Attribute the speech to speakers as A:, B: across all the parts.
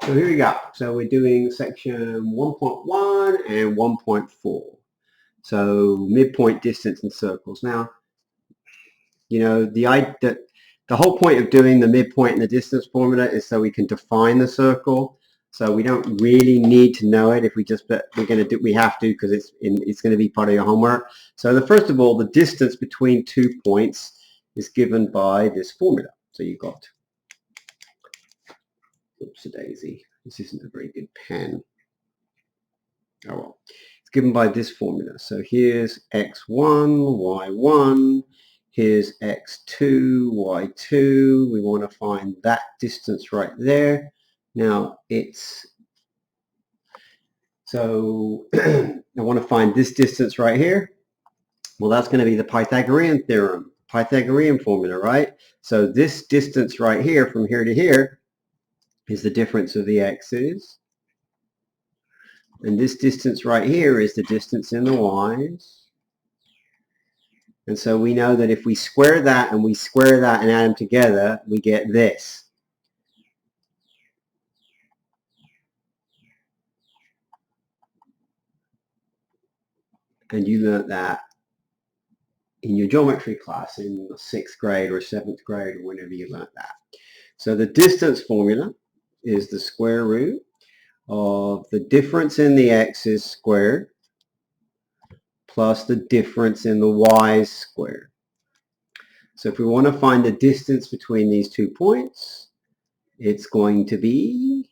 A: So here we go. So we're doing section 1.1 and 1.4. So midpoint, distance, and circles. Now, you know, the whole point of doing the midpoint and the distance formula is so we can define the circle. So we don't really need to know it if we just, but we have to because it's going to be part of your homework. So first of all, the distance between 2 points is given by this formula. So you've got, oops-a-daisy, this isn't a very good pen. Oh well, it's given by this formula. So here's x1, y1, here's x2, y2. We want to find that distance right there. Now so I want to find this distance right here. Well, that's going to be the Pythagorean theorem, Pythagorean formula, right? So this distance right here from here to here is the difference of the x's. And this distance right here is the distance in the y's. And so we know that if we square that and we square that and add them together, we get this. And you learned that in your geometry class in the 6th grade or 7th grade or whenever you learned that. So the distance formula is the square root of the difference in the x's squared plus the difference in the y's squared. So if we want to find the distance between these 2 points, it's going to be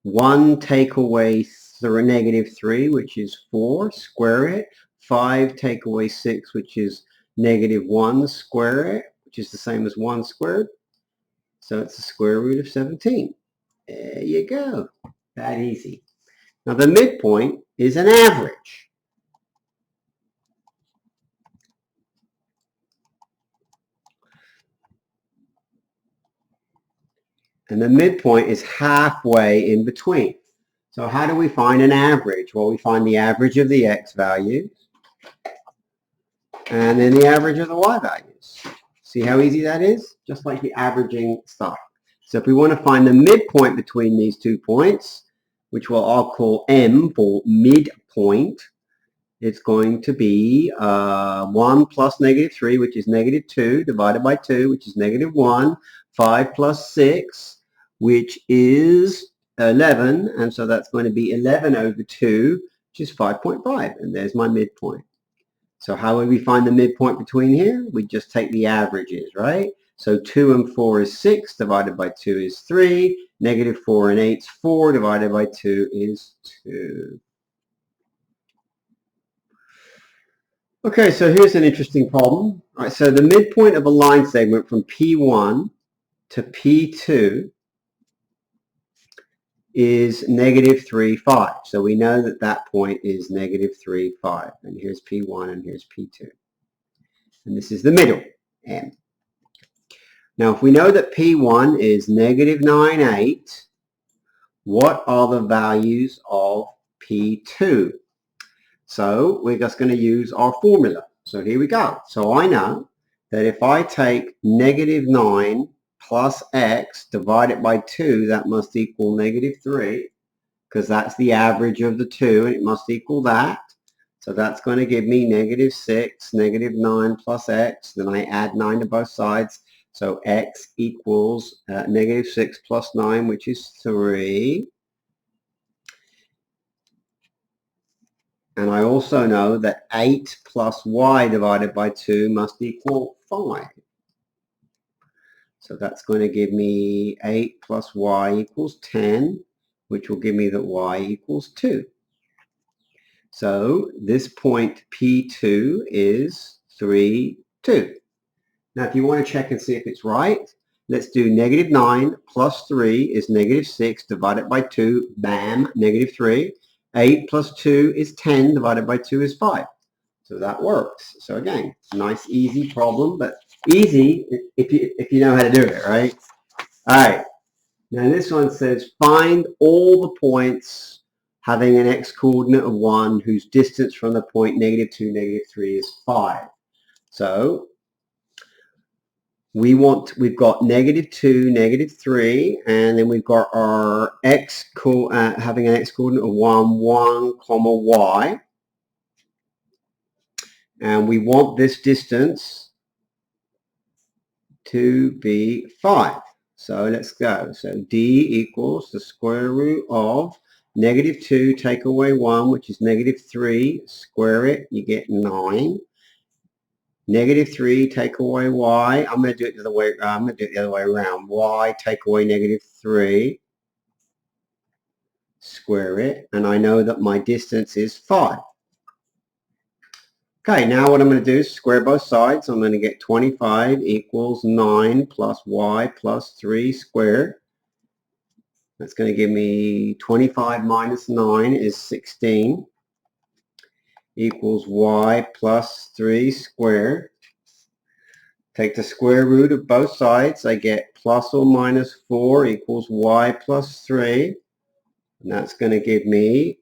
A: 1 take away -3, which is 4, square it. 5 take away 6, which is -1, square it, which is the same as 1 squared. So it's the square root of 17. There you go. That easy. Now the midpoint is an average. And the midpoint is halfway in between. So how do we find an average? Well, we find the average of the x values and then the average of the y values. See how easy that is? Just like the averaging stuff. So if we want to find the midpoint between these 2 points, which I'll call M for midpoint, it's going to be 1 plus -3, which is -2, divided by 2, which is -1, 5 plus 6, which is 11, and so that's going to be 11 over 2, which is 5.5, and there's my midpoint. So how would we find the midpoint between here? We just take the averages, right? So 2 and 4 is 6, divided by 2 is 3, -4 and 8 is 4, divided by 2 is 2. Okay, so here's an interesting problem. All right, so the midpoint of a line segment from P1 to P2 is -3, 5. So we know that that point is -3, 5. And here's P1 and here's P2. And this is the middle, M. Now, if we know that P1 is -9, 8, what are the values of P2? So we're just going to use our formula. So here we go. So I know that if I take -9 plus x divided by 2, that must equal -3, because that's the average of the 2, and it must equal that. So that's going to give me -6, -9 plus x. Then I add 9 to both sides. So x equals -6 plus 9, which is 3. And I also know that 8 plus y divided by 2 must equal 5. So that's going to give me 8 plus y equals 10, which will give me that y equals 2. So this point P2 is 3, 2. Now if you want to check and see if it's right, let's do -9 plus 3 is -6 divided by 2, bam, -3. 8 plus 2 is 10, divided by 2 is 5. So that works. So again, nice easy problem, but easy if you know how to do it, right? All right. Now this one says find all the points having an x coordinate of 1 whose distance from the point -2, -3 is 5. So we've got -2, -3, and then we've got our x having an x coordinate of 1, 1, comma y. And we want this distance to be 5. So let's go. So d equals the square root of -2, take away 1, which is -3, square it, you get 9. -3, take away y. I'm going to do it the other way around. Y, take away -3, square it, and I know that my distance is 5. Okay, now what I'm going to do is square both sides. I'm going to get 25 equals 9 plus y plus 3 squared. That's going to give me 25 minus 9 is 16 equals y plus 3 squared. Take the square root of both sides. I get plus or minus 4 equals y plus 3. And that's going to give me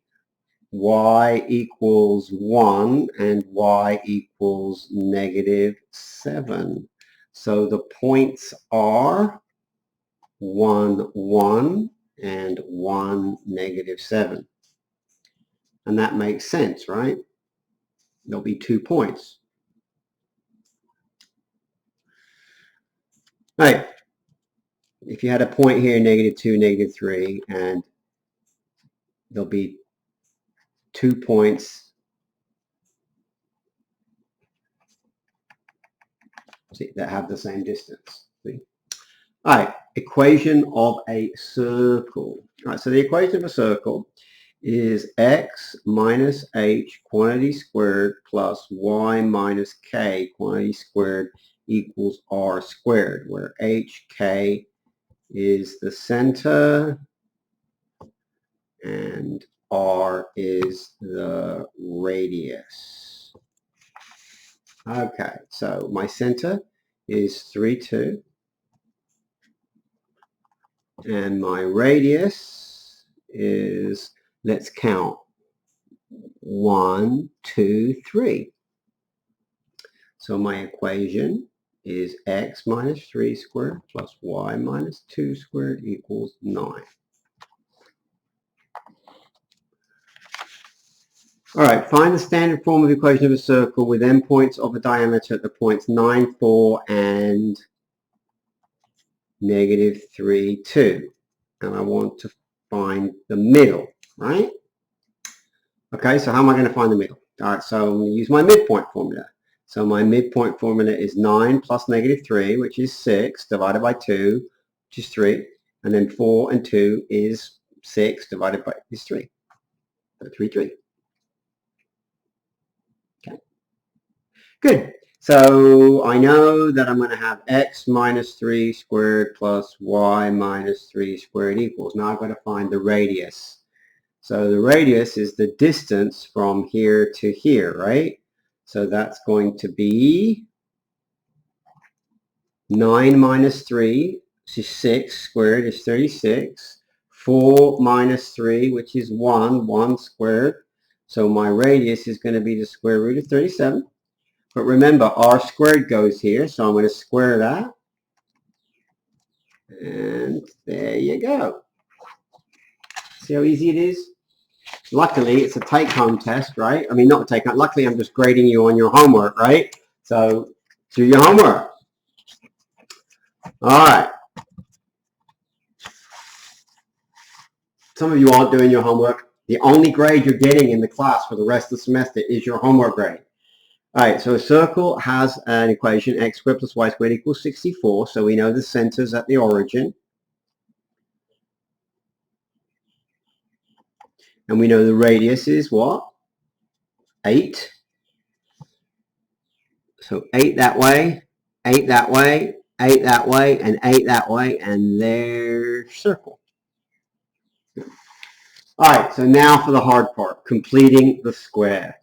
A: y equals 1 and y equals -7. So the points are 1, 1 and 1, -7. And that makes sense, right? There'll be 2 points. Right. If you had a point here, -2, -3, and there'll be 2 points that have the same distance. See? All right, equation of a circle. All right, so the equation of a circle is x minus h quantity squared plus y minus k quantity squared equals r squared, where h, k is the center and r is the radius. Okay, so my center is 3, 2. And my radius is, let's count, 1, 2, 3. So my equation is x minus 3 squared plus y minus 2 squared equals 9. All right, find the standard form of the equation of a circle with endpoints of a diameter at the points 9, 4 and -3, 2. And I want to find the middle, right? Okay, so how am I going to find the middle? All right, so I'm going to use my midpoint formula. So my midpoint formula is 9 plus -3, which is 6, divided by 2, which is 3. And then 4 and 2 is 6, divided by is 3. So 3, 3. Okay. Good. So I know that I'm going to have x minus 3 squared plus y minus 3 squared equals. Now I've got to find the radius. So the radius is the distance from here to here, right? So that's going to be 9 minus 3, which is 6, squared is 36. 4 minus 3, which is 1, 1 squared. So my radius is going to be the square root of 37. But remember, r squared goes here, so I'm going to square that. And there you go. See how easy it is? Luckily, it's a take-home test, right? I mean, not a take-home. Luckily, I'm just grading you on your homework, right? So, do your homework. All right. Some of you aren't doing your homework. The only grade you're getting in the class for the rest of the semester is your homework grade. All right, so a circle has an equation, x squared plus y squared equals 64. So we know the center's at the origin. And we know the radius is what? 8. So 8 that way, 8 that way, 8 that way, and 8 that way, and there's circle. All right, so now for the hard part, completing the square.